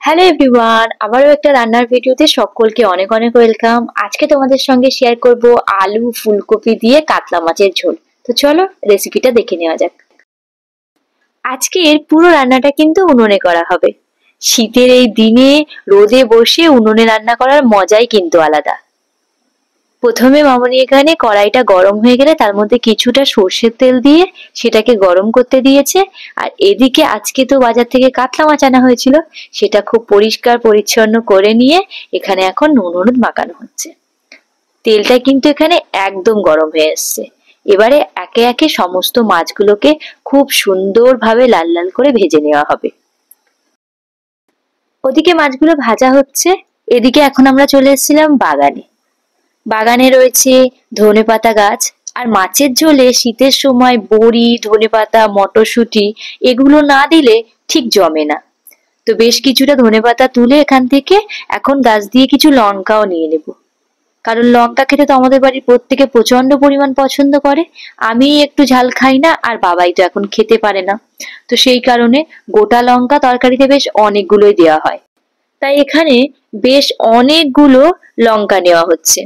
Hello everyone, আবারও একটা রান্নার ভিডিওতে সকলকে অনেক অনেক ওয়েলকাম। আজকে তোমাদের সঙ্গে শেয়ার করব আলু ফুলকপি দিয়ে কাতলা মাছের ঝোল। তো চলো রেসিপিটা দেখে নেওয়া যাক। আজকের পুরো রান্নাটা কিন্তু উনুনে করা হবে। শীতের এই দিনে রোদে বসে উনুনে রান্না করার মজাই কিন্তু আলাদা। প্রথমে মামনি এখানে কড়াইটা গরম হয়ে গেলে তার মধ্যে কিছুটা সর্ষের তেল দিয়ে সেটাকে গরম করতে দিয়েছে। আর এদিকে আজকে তো বাজার থেকে কাতলা মাছ আনা হয়েছিল, সেটা খুব পরিষ্কার পরিচ্ছন্ন করে নিয়ে এখানে এখন নুন হলুদ মাখানো হচ্ছে। তেলটা কিন্তু এখানে একদম গরম হয়ে এসছে। এবারে একে একে সমস্ত মাছগুলোকে খুব সুন্দরভাবে লাল লাল করে ভেজে নেওয়া হবে। ওদিকে মাছগুলো ভাজা হচ্ছে, এদিকে এখন আমরা চলে এসেছিলাম বাগানে। বাগানে রয়েছে ধনেপাতা গাছ। আর মাছের ঝোলে শীতের সময় বড়ি, ধনেপাতা, মটরশুঁটি এগুলো না দিলে ঠিক জমে না। তো বেশ কিছুটা ধনেপাতা তুলে এখান থেকে এখন গাছ দিয়ে কিছু লঙ্কাও নিয়ে নেব, কারণ লঙ্কা খেতে তো আমাদের বাড়ির প্রত্যেকে প্রচন্ড পরিমাণ পছন্দ করে। আমি একটু ঝাল খাই না, আর বাবাই তো এখন খেতে পারে না। তো সেই কারণে গোটা লঙ্কা তরকারিতে বেশ অনেকগুলোই দেওয়া হয়, তাই এখানে বেশ অনেকগুলো লঙ্কা নেওয়া হচ্ছে।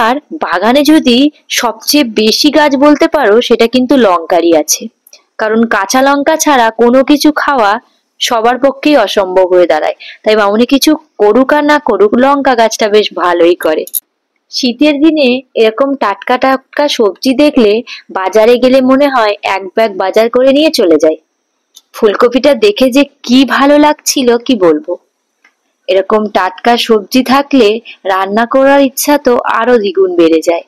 আর বাগানে যদি সবচেয়ে বেশি গাছ বলতে পারো সেটা কিন্তু লঙ্কারই আছে, কারণ কাঁচা লঙ্কা ছাড়া কোনো কিছু খাওয়া সবার পক্ষেই অসম্ভব হয়ে দাঁড়ায়। তাই মামুনি কিছু করুক আর না করুক, লঙ্কা গাছটা বেশ ভালোই করে। শীতের দিনে এরকম টাটকা টাটকা সবজি দেখলে বাজারে গেলে মনে হয় এক ব্যাগ বাজার করে নিয়ে চলে যায়। ফুলকপিটা দেখে যে কি ভালো লাগছিল কি বলবো। এরকম টাটকা সবজি থাকলে রান্না করার ইচ্ছা তো আরো দ্বিগুণ বেড়ে যায়।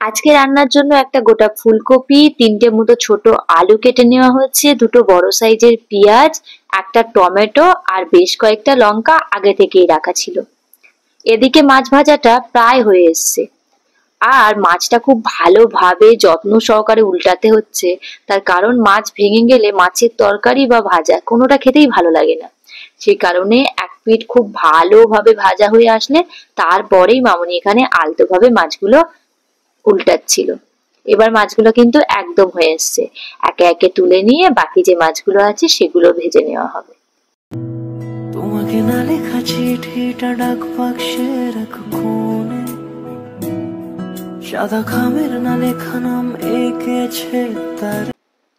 আজকে রান্নার জন্য একটা গোটা ফুলকপি, তিনটে মতো ছোট আলু কেটে নেওয়া হয়েছে, দুটো বড় সাইজের পেঁয়াজ, একটা টমেটো আর বেশ কয়েকটা লঙ্কা আগে থেকেই রাখা ছিল। এদিকে মাছ ভাজাটা প্রায় হয়ে এসছে, আর মাছটা খুব ভালোভাবে যত্ন সহকারে উল্টাতে হচ্ছে। তার কারণ মাছ ভেঙে গেলে মাছের তরকারি বা ভাজা কোনোটা খেতেই ভালো লাগে না। সেই কারণে এক পিঠ খুব ভালোভাবে ভাজা হয়ে আসলে তারপরেই মামনি এখানে আলতোভাবে মাছগুলো উল্টাচ্ছিল। এবার মাছগুলো কিন্তু একদম হয়ে এসছে। একে একে তুলে নিয়ে বাকি যে মাছগুলো আছে সেগুলো ভেজে নেওয়া হবে। তোমাকে না লেখা চিঠিটা ডাক বাক্সে রাখো কোণে, সাদা খামের না লেখা নাম এঁকেছে তার।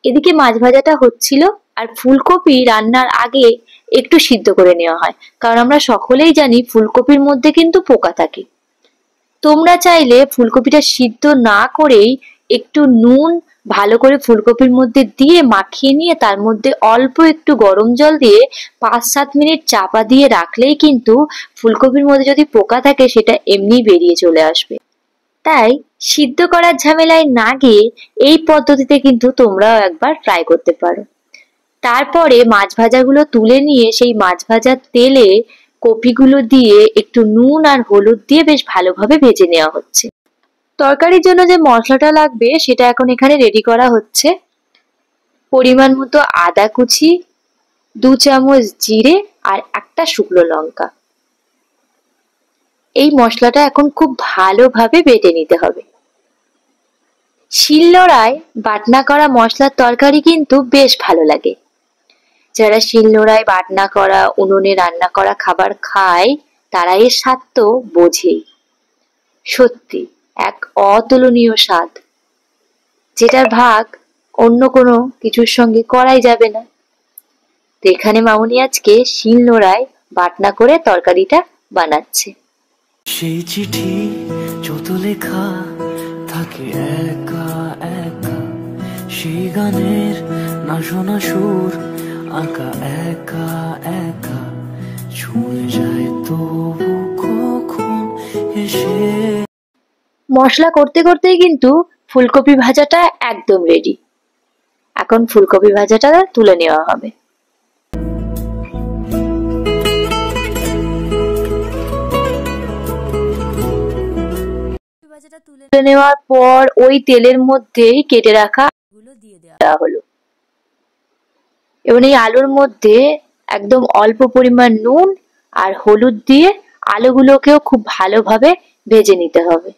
এদিকে মাছ ভাজাটা হচ্ছিল, আর ফুলকপি রান্নার আগে একটু সিদ্ধ করে নেওয়া হয়, কারণ আমরা সকলেই জানি ফুলকপির মধ্যে কিন্তু পোকা থাকে। তোমরা চাইলে ফুলকপিটা সিদ্ধ না করেই একটু নুন ভালো করে ফুলকপির মধ্যে দিয়ে মাখিয়ে নিয়ে তার মধ্যে অল্প একটু গরম জল দিয়ে 5-7 মিনিট চাপা দিয়ে রাখলেই কিন্তু ফুলকপির মধ্যে যদি পোকা থাকে সেটা এমনি বেরিয়ে চলে আসবে। তাই সিদ্ধ করার ঝামেলায় না গিয়ে এই পদ্ধতিতে কিন্তু তোমরাও একবার ট্রাই করতে পারো। তারপরে মাছ ভাজাগুলো তুলে নিয়ে সেই মাছ ভাজার তেলে কপিগুলো দিয়ে একটু নুন আর হলুদ দিয়ে বেশ ভালোভাবে ভেজে নেওয়া হচ্ছে। তরকারির জন্য যে মশলাটা লাগবে সেটা এখন এখানে রেডি করা হচ্ছে। পরিমাণ মতো আদা কুচি, 2 চামচ জিরে আর একটা শুকনো লঙ্কা। এই মশলাটা এখন খুব ভালোভাবে বেটে নিতে হবে। শিলনোড়ায় বাটনা করা মশলার তরকারি কিন্তু বেশ ভালো লাগে। যারা শিলনোড়ায় বাটনা করা উনুনে রান্না করা খাবার খায় তারা এর স্বাদ তো বোঝেই। সত্যি এক অতুলনীয় স্বাদ, যেটার ভাগ অন্য কোনো কিছুর সঙ্গে করাই যাবে না। তো এখানে মামুনি আজকে শিলনোড়ায় বাটনা করে তরকারিটা বানাচ্ছে। সেই চিঠি যত লেখা থাকে একা একা, সেই গানের না শোনা সুর আঁকা একা একা, ছুঁয়ে যায় তবু কখন এসে। মশলা করতে করতেই কিন্তু ফুলকপি ভাজাটা একদম রেডি। এখন ফুলকপি ভাজাটা তুলে নেওয়া হবে। তুলে নেওয়ার পর ওই তেলের মধ্যেই কেটে রাখা গুলো দিয়ে দেওয়া হলো। এবং এই আলুর মধ্যে একদম অল্প পরিমাণ নুন আর হলুদ দিয়ে আলুগুলোকেও খুব ভালোভাবে ভেজে নিতে হবে।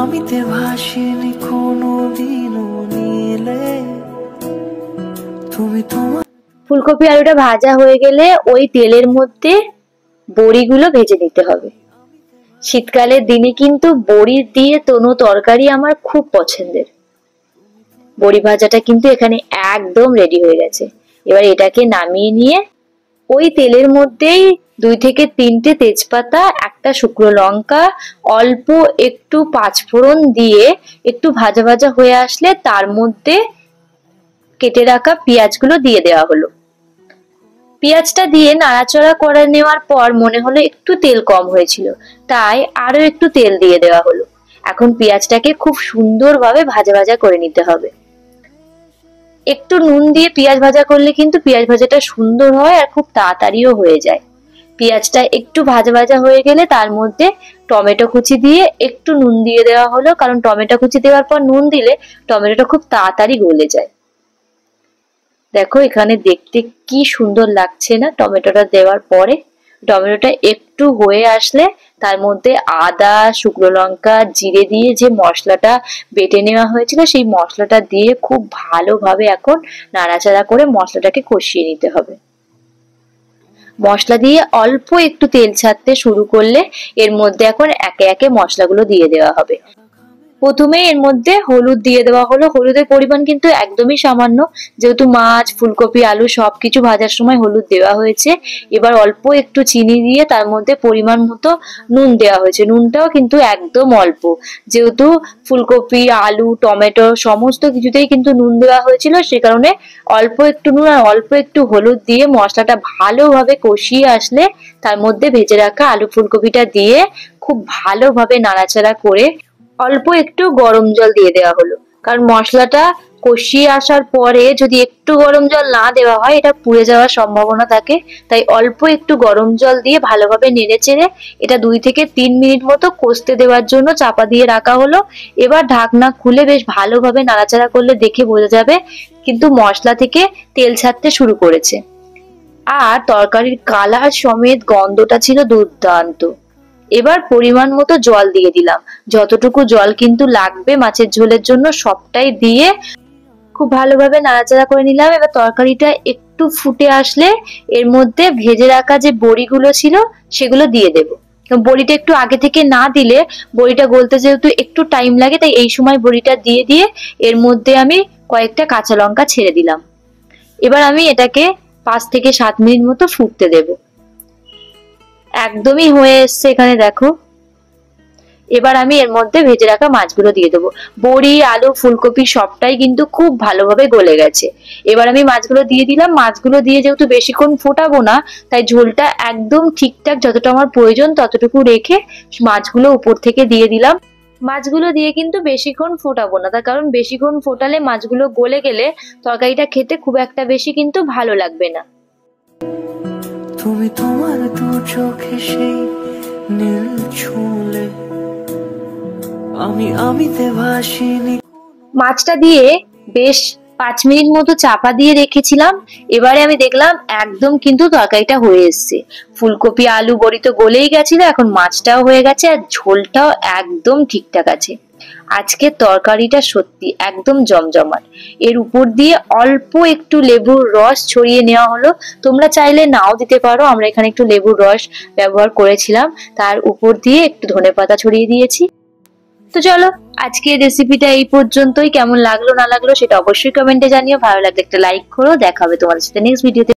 আমিতে ভাসিনি কোনোদিনও নীলে তুমি তোমার ফুলকপি আলুটা ভাজা হয়ে গেলে ওই তেলের মধ্যে বড়িগুলো ভেজে নিতে হবে। শীতকালের দিনে কিন্তু বড়ি দিয়ে কোনো তরকারি আমার খুব পছন্দের। বড়ি ভাজাটা কিন্তু এখানে একদম রেডি হয়ে গেছে। এবার এটাকে নামিয়ে নিয়ে ওই তেলের মধ্যেই 2 থেকে 3টে তেজপাতা, একটা শুকনো লঙ্কা, অল্প একটু পাঁচফোড়ন দিয়ে একটু ভাজা ভাজা হয়ে আসলে তার মধ্যে কেটে রাখা পেঁয়াজগুলো দিয়ে দেওয়া হলো। পেঁয়াজটা দিয়ে নাড়াচাড়া করে নেওয়ার পর মনে হলো একটু তেল কম হয়েছিল, তাই আরো একটু তেল দিয়ে দেওয়া হলো। এখন পেঁয়াজটাকে খুব সুন্দরভাবে ভাজা ভাজা করে নিতে হবে। একটু নুন দিয়ে পেঁয়াজ ভাজা করলে কিন্তু পেঁয়াজ ভাজাটা সুন্দর হয় আর খুব তাড়াতাড়িও হয়ে যায়। পেঁয়াজটা একটু ভাজা ভাজা হয়ে গেলে তার মধ্যে টমেটো কুচি দিয়ে একটু নুন দিয়ে দেওয়া হলো, কারণ টমেটো কুচি দেওয়ার পর নুন দিলে টমেটোটা খুব তাড়াতাড়ি গলে যায়। দেখো এখানে দেখতে কি সুন্দর লাগছে না টমেটোটা দেওয়ার পরে। টমেটোটা একটু হয়ে আসলে তার মধ্যে আদা, শুকনো লঙ্কা, জিরে দিয়ে যে মশলাটা বেটে নেওয়া হয়েছিল সেই মশলাটা দিয়ে খুব ভালোভাবে এখন নাড়াচাড়া করে মশলাটাকে কষিয়ে নিতে হবে। মশলা দিয়ে অল্প একটু তেল ছাড়তে শুরু করলে এর মধ্যে এখন একে একে মশলাগুলো দিয়ে দেওয়া হবে। প্রথমে এর মধ্যে হলুদ দিয়ে দেওয়া হলো। হলুদের পরিমাণ কিন্তু একদমই সামান্য, যেহেতু মাছ, ফুলকপি, আলু সবকিছু ভাজার সময় হলুদ দেওয়া হয়েছে। এবার অল্প একটু চিনি দিয়ে তার মধ্যে পরিমাণ মতো নুন দেওয়া হয়েছে। নুনটাও কিন্তু একদম অল্প, যেহেতু ফুলকপি, আলু, টমেটো সমস্ত কিছুতেই কিন্তু নুন দেওয়া হয়েছিল, সে কারণে অল্প একটু নুন আর অল্প একটু হলুদ দিয়ে মশলাটা ভালোভাবে কষিয়ে আসলে তার মধ্যে ভেজে রাখা আলু ফুলকপিটা দিয়ে খুব ভালোভাবে নাড়াচাড়া করে অল্প একটু গরম জল দিয়ে দেওয়া হলো। কারণ মশলাটা কষিয়ে আসার পরে যদি একটু গরম জল না দেওয়া হয় এটা পুড়ে যাওয়ার সম্ভাবনা থাকে, তাই অল্প একটু গরম জল দিয়ে ভালোভাবে নেড়ে চেড়ে এটা 2 থেকে 3 মিনিট মতো কষতে দেওয়ার জন্য চাপা দিয়ে রাখা হলো। এবার ঢাকনা খুলে বেশ ভালোভাবে নাড়াচাড়া করলে দেখে বোঝা যাবে কিন্তু মশলা থেকে তেল ছাড়তে শুরু করেছে। আর তরকারির কালার সমেত গন্ধটা ছিল দুর্দান্ত। এবার পরিমাণ মতো জল দিয়ে দিলাম, যতটুকু জল কিন্তু লাগবে মাছের ঝোলের জন্য সবটাই দিয়ে খুব ভালোভাবে নাড়াচাড়া করে নিলাম। এবার তরকারিটা একটু ফুটে আসলে এর মধ্যে ভেজে রাখা যে বড়িগুলো ছিল সেগুলো দিয়ে দেবো। বড়িটা একটু আগে থেকে না দিলে বড়িটা গলতে যেহেতু একটু টাইম লাগে, তাই এই সময় বড়িটা দিয়ে দিয়ে এর মধ্যে আমি কয়েকটা কাঁচা লঙ্কা ছেড়ে দিলাম। এবার আমি এটাকে 5 থেকে 7 মিনিট মতো ফুটতে দেবো। একদমই হয়ে এসছে এখানে দেখো। এবার আমি এর মধ্যে ভেজে রাখা মাছগুলো দিয়ে দেবো। বড়ি, আলু, ফুলকপি সবটাই কিন্তু খুব ভালোভাবে গলে গেছে। এবার আমি মাছগুলো দিয়ে দিলাম। মাছগুলো দিয়ে যেহেতু বেশিক্ষণ ফোটাবো না, তাই ঝোলটা একদম ঠিকঠাক যতটা আমার প্রয়োজন ততটুকু রেখে মাছগুলো উপর থেকে দিয়ে দিলাম। মাছগুলো দিয়ে কিন্তু বেশিক্ষণ ফোটাবো না, তার কারণ বেশিক্ষণ ফোটালে মাছগুলো গলে গেলে তরকারিটা খেতে খুব একটা বেশি কিন্তু ভালো লাগবে না। তুমি তোমার দু চোখে সেই নীল ছুঁলে আমিতে ভাসিনি। মাছটা দিয়ে বেশ 5 মিনিট মতো চাপা দিয়ে রেখেছিলাম। এবারে আমি দেখলাম একদম কিন্তু তরকারিটা হয়ে এসছে। ফুলকপি, আলু, বড়ি তো গলেই গেছিল, এখন মাছটাও হয়ে গেছে আর ঝোলটাও একদম ঠিকঠাক আছে। আজকে তরকারিটা সত্যি একদম জমজমাট। এর উপর দিয়ে অল্প একটু লেবুর রস ছড়িয়ে নেওয়া হলো। তোমরা চাইলে নাও দিতে পারো, আমরা এখানে একটু লেবুর রস ব্যবহার করেছিলাম। তার উপর দিয়ে একটু ধনেপাতা ছড়িয়ে দিয়েছি। তো চলো আজকের রেসিপিটা এই পর্যন্তই। কেমন লাগলো না লাগলো সেটা অবশ্যই কমেন্টে জানিও। ভালো লাগলে একটা লাইক করো। দেখা হবে তোমাদের সাথে নেক্সট ভিডিওতে।